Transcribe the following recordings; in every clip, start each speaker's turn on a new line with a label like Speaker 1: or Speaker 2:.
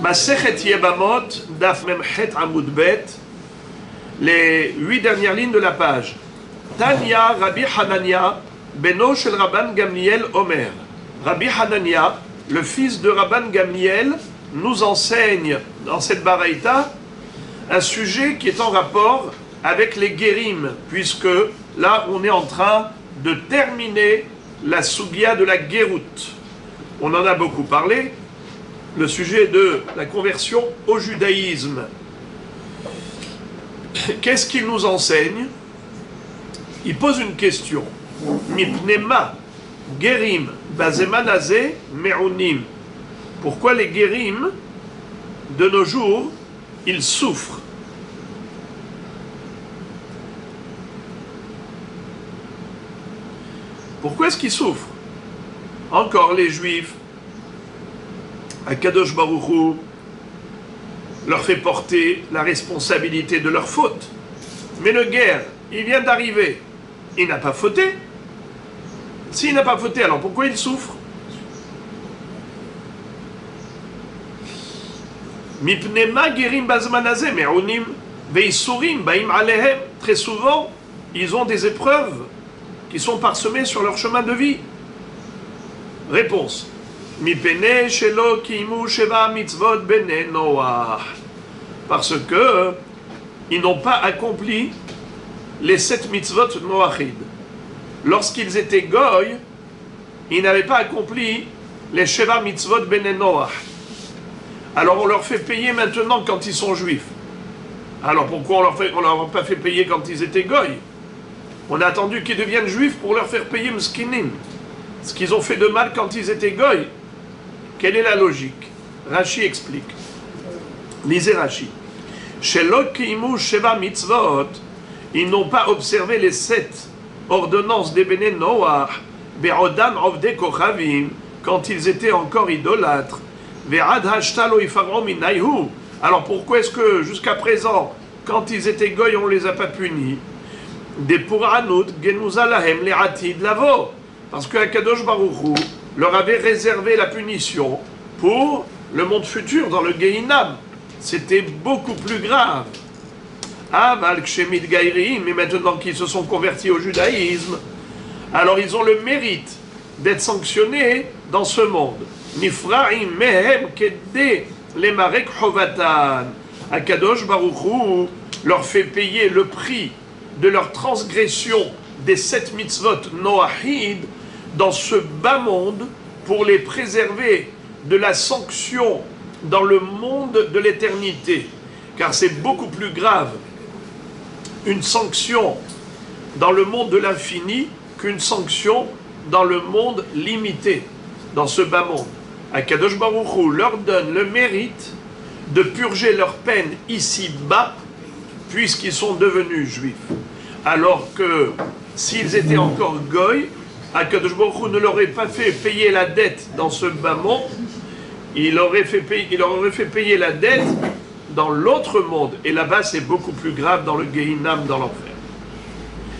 Speaker 1: Masechet Yebamot, Daf Memchet Amud Bet, les 8 dernières lignes de la page. Tanya Rabbi Hanania, Beno shel Rabban Gamliel Omer. Rabbi Hanania, le fils de Rabban Gamliel, nous enseigne dans cette baraïta un sujet qui est en rapport avec les guérim, puisque là on est en train de terminer la sugia de la guéroute. On en a beaucoup parlé, le sujet de la conversion au judaïsme. Qu'est-ce qu'il nous enseigne? Il pose une question. Mipnema guérim bazemanazé me'unim. Pourquoi les guérim de nos jours, ils souffrent? Pourquoi est-ce qu'ils souffrent? Encore les Juifs, Akadosh Baruch Hu leur fait porter la responsabilité de leur faute. Mais le guerre, il vient d'arriver, il n'a pas fauté. S'il n'a pas fauté, alors pourquoi il souffre? Mipnema gerim bazmanazé me'unim ve'isurim ba'im alehem. Très souvent, ils ont des épreuves qui sont parsemées sur leur chemin de vie. Réponse. Mipene shelo kimu sheva mitzvot bene Noach. Parce que ils n'ont pas accompli les 7 mitzvot Noachid. Lorsqu'ils étaient goy, ils n'avaient pas accompli les sheva mitzvot bene Noach. Alors on leur fait payer maintenant quand ils sont juifs. Alors pourquoi on leur a pas fait payer quand ils étaient goy? On a attendu qu'ils deviennent juifs pour leur faire payer mskinim. Ce qu'ils ont fait de mal quand ils étaient goy. Quelle est la logique? Rashi explique. Lisez Rashi. Shelo kimu sheva mitzvot, ils n'ont pas observé les 7 ordonnances des Bene Noach, be'odam ovde kochavim, quand ils étaient encore idolâtres. Alors pourquoi est-ce que jusqu'à présent, quand ils étaient goy, on ne les a pas punis? Des puranut genuzalahem le'atid lavo, parce que Akadosh Baruch Hu leur avait réservé la punition pour le monde futur dans le Gehinam. C'était beaucoup plus grave. Aval kshemit gairim, mais maintenant qu'ils se sont convertis au judaïsme, alors ils ont le mérite d'être sanctionnés dans ce monde. Nifra'im mehem kedde lemarek chovatan. Akadosh Baruch Hu leur fait payer le prix de leur transgression des 7 mitzvot Noachid dans ce bas monde pour les préserver de la sanction dans le monde de l'éternité. Car c'est beaucoup plus grave une sanction dans le monde de l'infini qu'une sanction dans le monde limité, dans ce bas monde. Akadosh Baruch Hu leur donne le mérite de purger leur peine ici-bas, puisqu'ils sont devenus juifs. Alors que s'ils étaient encore goy, Akadosh Baruch Hu ne leur aurait pas fait payer la dette dans ce bas monde, il leur aurait fait payer la dette dans l'autre monde. Et là-bas, c'est beaucoup plus grave dans le Gehinam, dans l'enfer.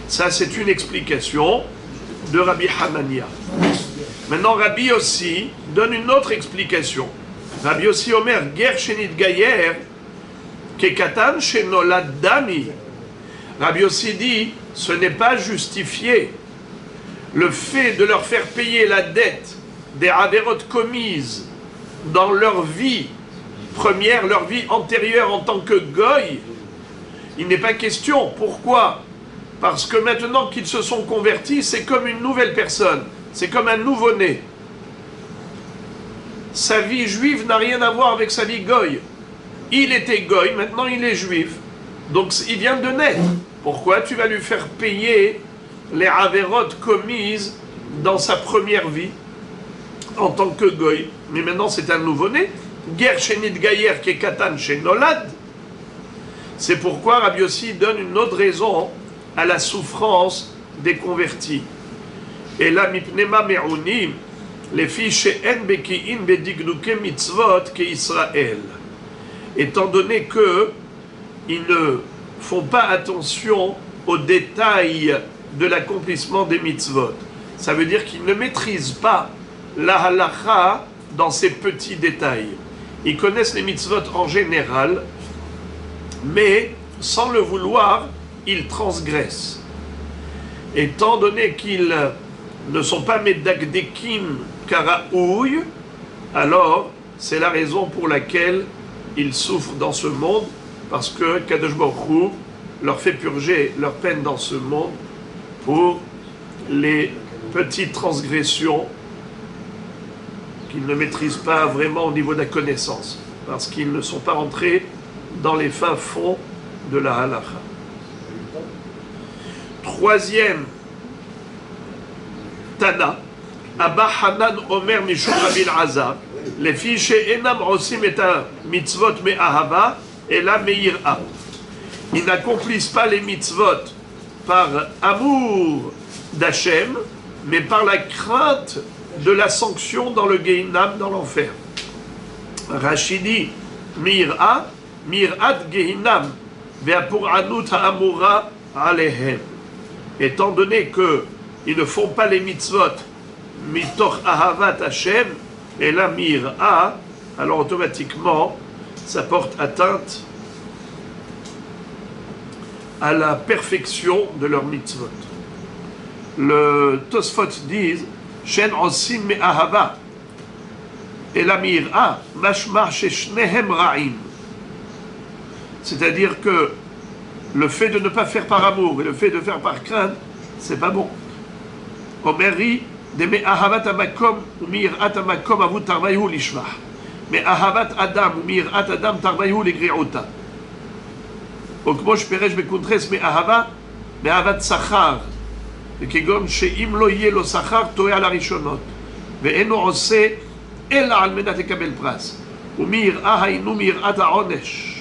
Speaker 1: Ça, c'est une explication de Rabbi Hanania. Maintenant, Rabbi Yossi donne une autre explication. Rabbi Yossi Omer, ger shenit gayer, kekatan shenolad dami. Rabbi Yossi dit, ce n'est pas justifié le fait de leur faire payer la dette des averot commises dans leur vie première, leur vie antérieure en tant que goy. Il n'est pas question. Pourquoi? Parce que maintenant qu'ils se sont convertis, c'est comme une nouvelle personne. C'est comme un nouveau-né. Sa vie juive n'a rien à voir avec sa vie goy. Il était goy, maintenant il est juif. Donc il vient de naître. Pourquoi tu vas lui faire payer les averot commises dans sa première vie en tant que goy? Mais maintenant c'est un nouveau-né. Ger shenit gayer kekatan shenolad. C'est pourquoi Rabbi Yossi donne une autre raison à la souffrance des convertis. Et là, mipnema me'unim, les filles she'en beki'in bedignuke mitzvot ke Israël. Étant donné que ils ne font pas attention aux détails de l'accomplissement des mitzvot. Ça veut dire qu'ils ne maîtrisent pas la halacha dans ces petits détails. ils connaissent les mitzvot en général, mais sans le vouloir, ils transgressent. Étant donné qu'ils ne sont pas medakdekim karaouy, alors c'est la raison pour laquelle ils souffrent dans ce monde, parce que Kadosh Baruch Hu leur fait purger leur peine dans ce monde pour les petites transgressions qu'ils ne maîtrisent pas vraiment au niveau de la connaissance, parce qu'ils ne sont pas rentrés dans les fins fonds de la halakha. Troisième Tana, Abba Hanan Omer Mishum Rabbi Elazar, les filles chez Enam Osim et mitzvot me'ahava et la me'ira. Ils n'accomplissent pas les mitzvot par amour d'Hachem, mais par la crainte de la sanction dans le Gehinam, dans l'enfer. Rachidi Mir'a, Mir'at Gehinam, Ve'apur'anut ha'amura alehem. Étant donné qu'ils ne font pas les mitzvot, mitoch ahavat Hashem, et la Mir'a, alors automatiquement, ça porte atteinte à la perfection de leur mitzvot. Le Tosfot dit Shen osim me ahava et la mir'a mashma sheshnehem ra'im. C'est-à-dire que le fait de ne pas faire par amour et le fait de faire par crainte, c'est pas bon. Omeri de me ahavat amakom ou mir'at amakom avut tarvayu lishmah. Me ahavat adam ou mir'at adam tarvayu ligri'ota. וכמו שפירש בקונטרס מאהבה, מאהבת שכר, וכגון שאם לא יהיה לו שכר, טועה על הראשונות, ואינו עושה אלא על מנת לקבל פרס, ומיראה היינו מיראת העונש.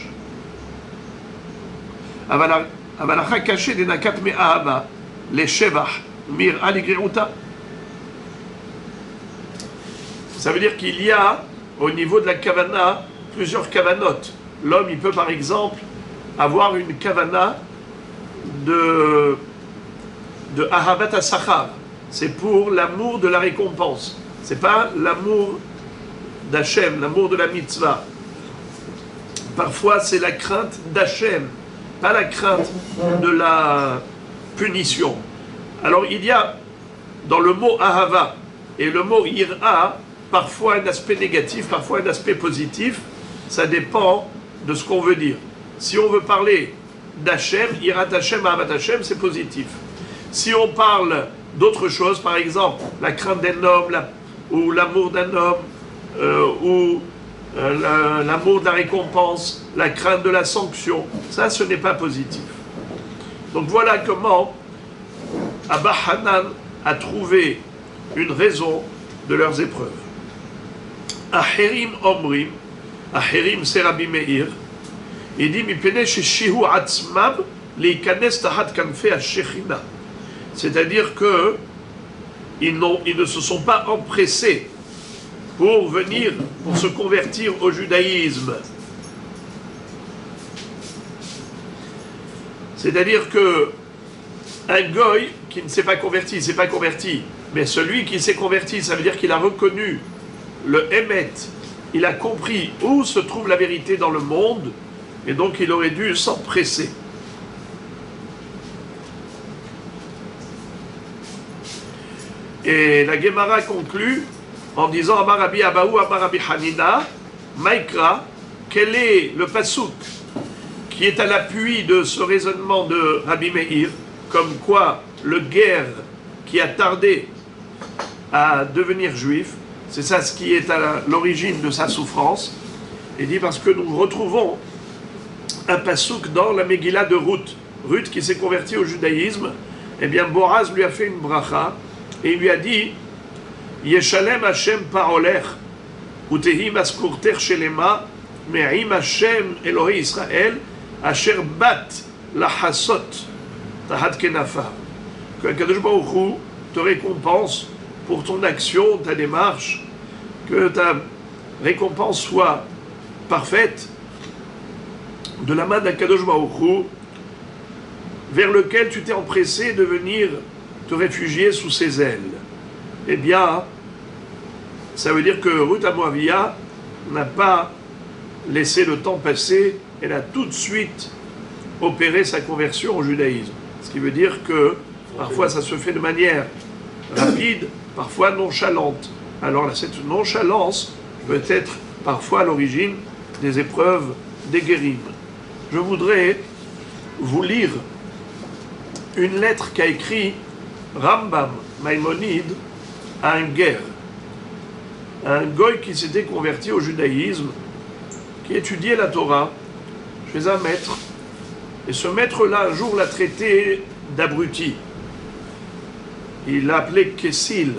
Speaker 1: אבל אחר קשה לנקת מאהבה לשבח, ומיראה לגריעותה. Ça veut dire qu'il y a, au niveau de la kavana, plusieurs kavanotes. L'homme, il peut par exemple avoir une kavana de ahavat asachar. C'est pour l'amour de la récompense. C'est pas l'amour d'Hachem, l'amour de la mitzvah. Parfois, c'est la crainte d'Hachem, pas la crainte de la punition. Alors, il y a dans le mot ahava et le mot ira, parfois un aspect négatif, parfois un aspect positif. Ça dépend de ce qu'on veut dire. Si on veut parler d'Hachem, Irat Hachem, Ahavat Hachem, c'est positif. Si on parle d'autre chose, par exemple, la crainte d'un homme, ou l'amour d'un homme, ou l'amour de la récompense, la crainte de la sanction, ça, ce n'est pas positif. Donc voilà comment Abba Hanan a trouvé une raison de leurs épreuves. Acherim Omrim, Acherim c'est Rabbi Meir, il dit c'est-à-dire que ils ne se sont pas empressés pour venir, pour se convertir au judaïsme. C'est-à-dire que un goy qui ne s'est pas converti, il s'est pas converti, mais celui qui s'est converti, ça veut dire qu'il a reconnu le Emet, il a compris où se trouve la vérité dans le monde. Et donc il aurait dû s'empresser. Et la Gemara conclut en disant Amar Rabbi Abahu, Amar Rabbi Hanina, Maïkra, quel est le pasouk qui est à l'appui de ce raisonnement de Rabbi Meir, comme quoi le guerre qui a tardé à devenir juif, c'est ça ce qui est à l'origine de sa souffrance. Il dit parce que nous retrouvons un pasouk dans la Megillah de Ruth. Ruth qui s'est convertie au judaïsme, eh bien Boaz lui a fait une bracha et il lui a dit Yeshalem Hashem parolech utehi maskurter shelema me'im Hashem Elohei Israël asher bat lahasot tahat kenafa. Que Kadosh Baruch Hu te récompense pour ton action, ta démarche, que ta récompense soit parfaite de la main d'Akadosh Baruch Hu, vers lequel tu t'es empressé de venir te réfugier sous ses ailes. Eh bien, ça veut dire que Ruth Moavia n'a pas laissé le temps passer, elle a tout de suite opéré sa conversion au judaïsme. Ce qui veut dire que parfois ça se fait de manière rapide, parfois nonchalante. Alors là, cette nonchalance peut être parfois à l'origine des épreuves des guérimes. Je voudrais vous lire une lettre qu'a écrit Rambam Maïmonide à un guerre, un goy qui s'était converti au judaïsme, qui étudiait la Torah chez un maître, et ce maître-là un jour l'a traité d'abruti. Il l'a appelé Kessil,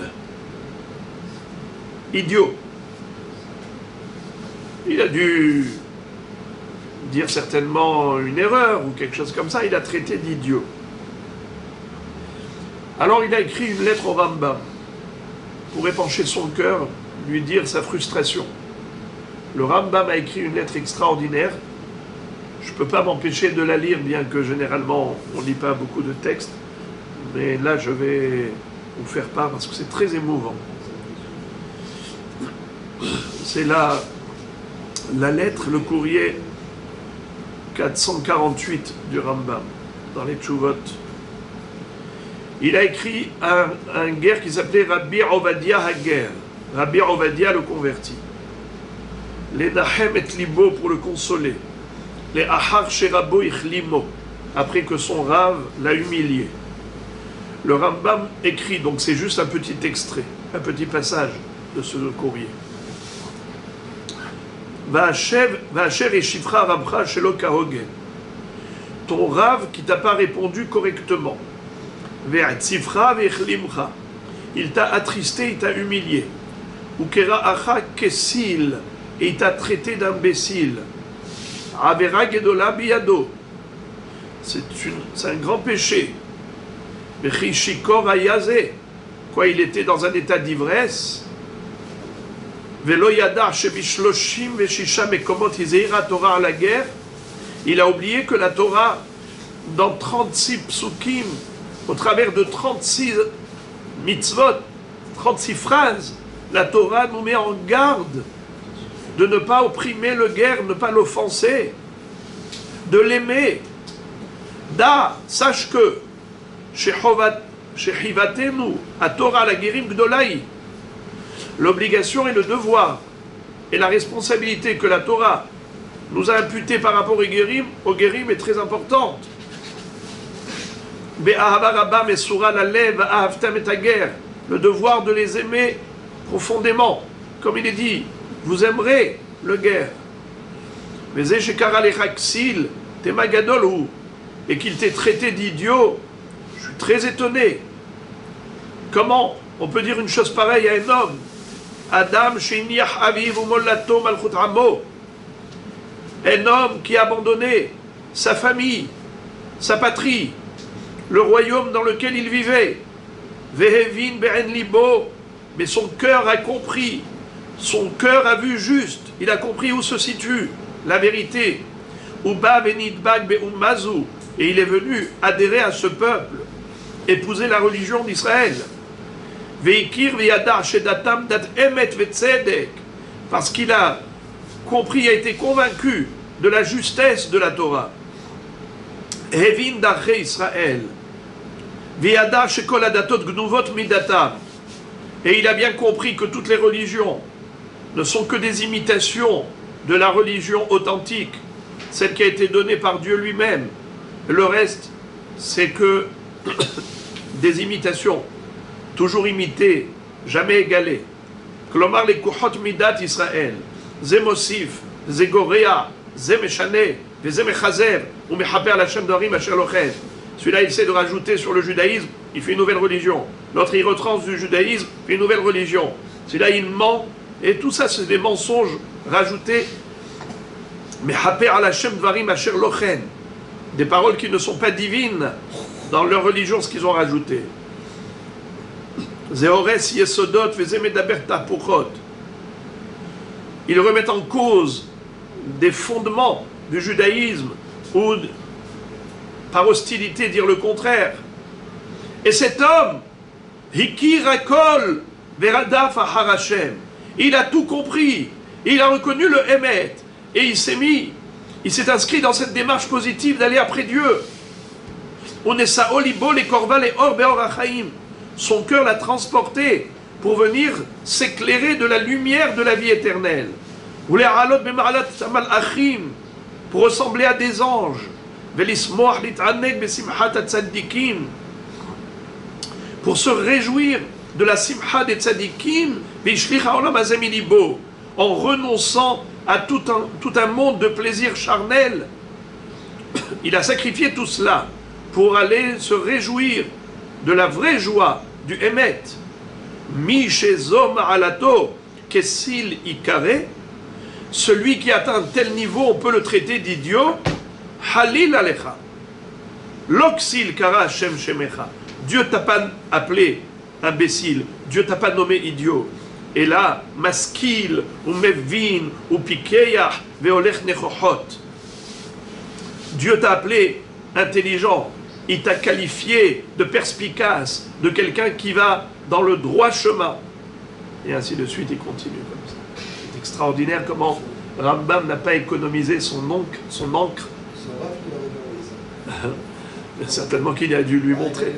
Speaker 1: idiot. Il a dû dire certainement une erreur ou quelque chose comme ça, il a traité d'idiot. Alors il a écrit une lettre au Rambam pour épancher son cœur, lui dire sa frustration. Le Rambam a écrit une lettre extraordinaire. Je ne peux pas m'empêcher de la lire, bien que généralement on ne lit pas beaucoup de textes. Mais là je vais vous faire part parce que c'est très émouvant. C'est la lettre, le courrier 448 du Rambam, dans les Tchouvot. Il a écrit un guerre qui s'appelait Rabbi Ovadia Hager, Rabbi Ovadia le converti. Les Nahem et Libo pour le consoler. Les Ahar Sherabo Ichlimo, après que son rave l'a humilié. Le Rambam écrit, donc c'est juste un petit extrait, un petit passage de ce courrier. Va'asher et Shifra Rabcha Shelo Kahogen. Ton rave qui t'a pas répondu correctement. Ve'atzifra ve'chlimcha. Il t'a attristé, il t'a humilié. Ukera acha kesil. Et il t'a traité d'imbécile. Avera gedola biyado. C'est un grand péché. Vechishikor ayaze. Quoi, il était dans un état d'ivresse. Velo yada shebishloshim veshisha mekomot hizeira Torah à la guerre. Il a oublié que la Torah, dans 36 psukim, au travers de 36 mitzvot, 36 phrases, la Torah nous met en garde de ne pas opprimer le guerre, ne pas l'offenser, de l'aimer. Da, sache que, shehivatenu, à Torah la guérim gdolaï, l'obligation et le devoir et la responsabilité que la Torah nous a imputée par rapport au guérim est très importante. Le devoir de les aimer profondément, comme il est dit, vous aimerez le guerre. Et qu'il t'ait traité d'idiot, je suis très étonné. Comment on peut dire une chose pareille à un homme? Adam sheiniach aviv umollato malchut amo. Un homme qui a abandonné sa famille, sa patrie, le royaume dans lequel il vivait. Vehevin be'en libo. Mais son cœur a compris, son cœur a vu juste, il a compris où se situe la vérité. Uba benidbag be'umazu. Et il est venu adhérer à ce peuple, épouser la religion d'Israël. Veikir veyada shedatam dat emet vetzedek. Parce qu'il a compris, a été convaincu de la justesse de la Torah. Hevin dache Israël. Veyada shekol adatot gnuvot midatam. Et il a bien compris que toutes les religions ne sont que des imitations de la religion authentique, celle qui a été donnée par Dieu lui-même. Le reste, c'est que des imitations, toujours imitées, jamais égalées. Klomar les kuchot midat Israël, ze mosif, ze gorea, ze meshane, ze mechazer, ou mechaper la shem dorim asher lochet. Celui-là, il essaie de rajouter sur le judaïsme, il fait une nouvelle religion. L'autre, il retranche du judaïsme, fait une nouvelle religion. Celui-là, il ment, et tout ça, c'est des mensonges rajoutés. Mechaper à la shem dorim asher lochen. Des paroles qui ne sont pas divines dans leur religion, ce qu'ils ont rajouté. Zeores yesodot vezemedaber tapuchot. Ils remettent en cause des fondements du judaïsme ou par hostilité dire le contraire. Et cet homme, Hikir Akol Veradaf Ahar Hashem, il a tout compris, il a reconnu le Emet, Et il s'est inscrit dans cette démarche positive d'aller après Dieu. On est sa olibo, les korva, les or, beor achaim. Son cœur l'a transporté pour venir s'éclairer de la lumière de la vie éternelle. Ou les alot bema'alat tamal achim, pour ressembler à des anges. Velismoach lit'anek besimchat atzadikim, pour se réjouir de la simcha des tzadikim, veishlich haolam hazeh milibo, en renonçant à tout un monde de plaisir charnel. Il a sacrifié tout cela pour aller se réjouir de la vraie joie du Emet. Mi shezom alato kesil ikare, celui qui atteint un tel niveau, on peut le traiter d'idiot. Halil alecha, l'oxil kara Hashem shemecha. Dieu t'a pas appelé imbécile, Dieu t'a pas nommé idiot. Et là, maskil, ou mevin, ou pikeyah, veolech nechochot. Dieu t'a appelé intelligent, il t'a qualifié de perspicace, de quelqu'un qui va dans le droit chemin. Et ainsi de suite, il continue comme ça. C'est extraordinaire comment Rambam n'a pas économisé son encre. Certainement qu'il a dû lui montrer.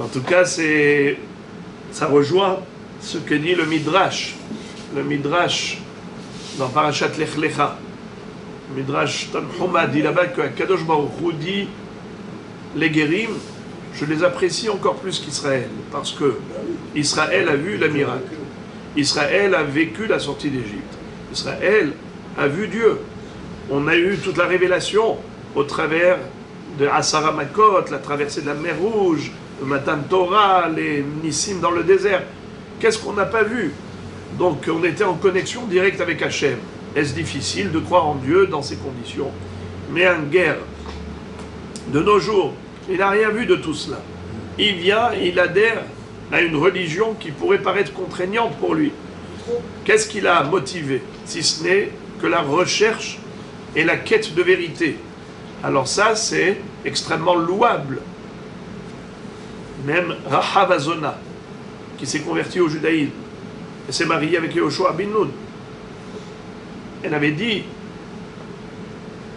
Speaker 1: En tout cas, ça rejoint ce que dit le Midrash. Le Midrash dans Parashat Lech Lecha. Le Midrash Tanhuma dit là-bas que Kadosh Baruch Hu dit les guérim, je les apprécie encore plus qu'Israël, parce que Israël a vu le miracle. Israël a vécu la sortie d'Égypte. Israël a vu Dieu. On a eu toute la révélation au travers de Asara Makot, la traversée de la mer Rouge, le Matan Torah, les Nissim dans le désert. Qu'est-ce qu'on n'a pas vu? Donc on était en connexion directe avec Hachem. Est-ce difficile de croire en Dieu dans ces conditions? Mais un guerre de nos jours, il n'a rien vu de tout cela. Il vient, il adhère à une religion qui pourrait paraître contraignante pour lui. Qu'est-ce qui l'a motivé? Si ce n'est que la recherche et la quête de vérité. Alors ça, c'est extrêmement louable. Même Rahav Azona, qui s'est convertie au judaïsme, et s'est mariée avec Yehoshua bin Nun. Elle avait dit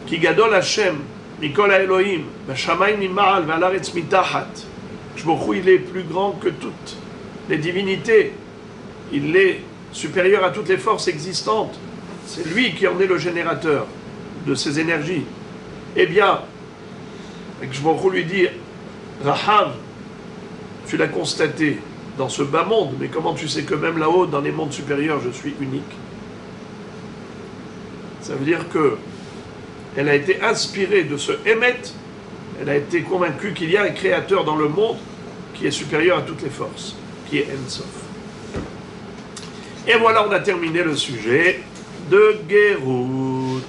Speaker 1: Ki gadol Hashem mikol haElohim v'shamayim mima'al v'alaretz mitachat. Il est plus grand que toutes les divinités. Il est supérieur à toutes les forces existantes. C'est lui qui en est le générateur de ces énergies. Eh bien, je lui dis, Rahav, tu l'as constaté dans ce bas monde, mais comment tu sais que même là-haut, dans les mondes supérieurs, je suis unique? Ça veut dire que elle a été inspirée de ce Emet, elle a été convaincue qu'il y a un créateur dans le monde qui est supérieur à toutes les forces, qui est En Sof. Et voilà, on a terminé le sujet de Gérout.